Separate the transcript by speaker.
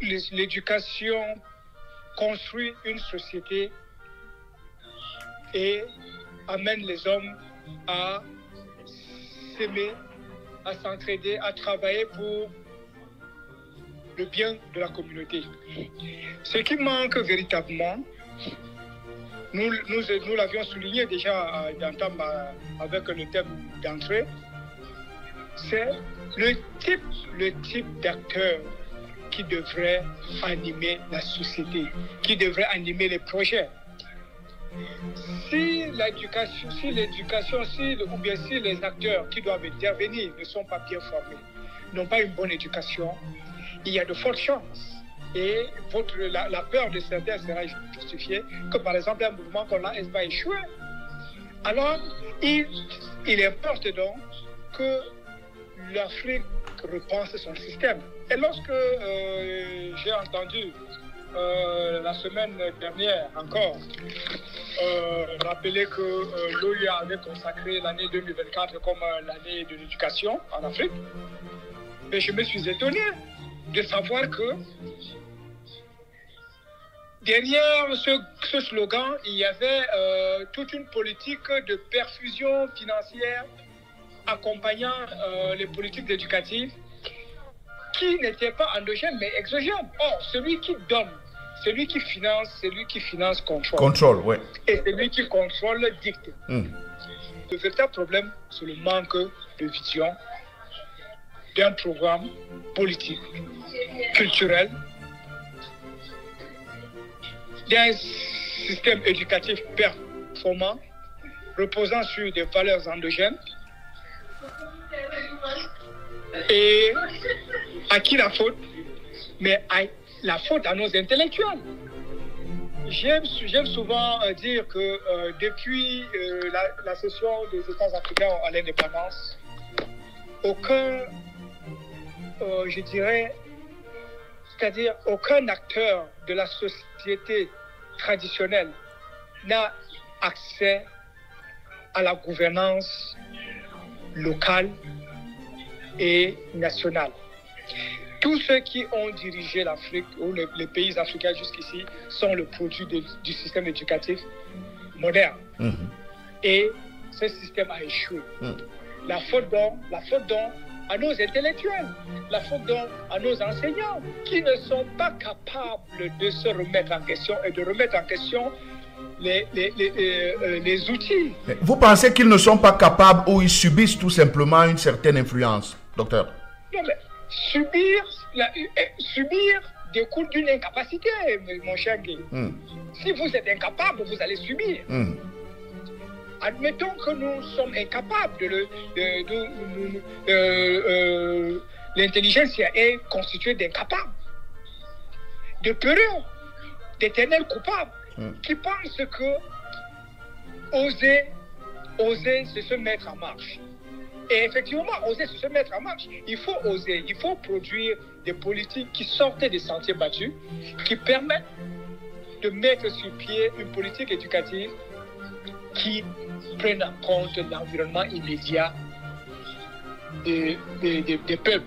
Speaker 1: L'éducation construit une société et amène les hommes à s'aimer, à s'entraider, à travailler pour le bien de la communauté. Ce qui manque véritablement, nous l'avions souligné déjà avec le thème d'entrée, c'est le type d'acteur qui devrait animer la société, qui devrait animer les projets. Si les acteurs qui doivent intervenir ne sont pas bien formés, n'ont pas une bonne éducation, il y a de fortes chances. Et la peur de certains sera justifiée que, par exemple, un mouvement comme l'AS va échouer. Alors, il importe donc que l'Afrique repense son système. Et lorsque j'ai entendu la semaine dernière encore rappeler que l'OUA avait consacré l'année 2024 comme l'année de l'éducation en Afrique, mais je me suis étonné de savoir que derrière ce slogan, il y avait toute une politique de perfusion financière accompagnant les politiques éducatives qui n'étaient pas endogènes mais exogènes. Or, celui qui donne, celui qui finance contrôle.
Speaker 2: Contrôle, oui.
Speaker 1: Et celui qui contrôle dicte. Le véritable problème, c'est le manque de vision d'un programme politique, culturel, d'un système éducatif performant, reposant sur des valeurs endogènes. Et à qui la faute? Mais la faute à nos intellectuels. J'aime souvent dire que depuis la cession des États africains à l'indépendance, aucun acteur de la société traditionnelle n'a accès à la gouvernance locale et nationale. Tous ceux qui ont dirigé l'Afrique ou les pays africains jusqu'ici sont le produit du système éducatif moderne. Et ce système a échoué. La faute donc à nos intellectuels, la faute donc à nos enseignants qui ne sont pas capables de se remettre en question et de remettre en question les outils.
Speaker 2: Mais vous pensez qu'ils ne sont pas capables ou ils subissent tout simplement une certaine influence, docteur?
Speaker 1: Non, mais subir découle d'une incapacité, mon cher Guy. Si vous êtes incapable, vous allez subir. Admettons que nous sommes incapables l'intelligence est constituée d'incapables, de peureux, d'éternels coupables, qui pensent que oser, c'est se mettre en marche. Et effectivement, oser, c'est se mettre en marche. Il faut oser, il faut produire des politiques qui sortent des sentiers battus, qui permettent de mettre sur pied une politique éducative qui prenne en compte l'environnement immédiat des peuples.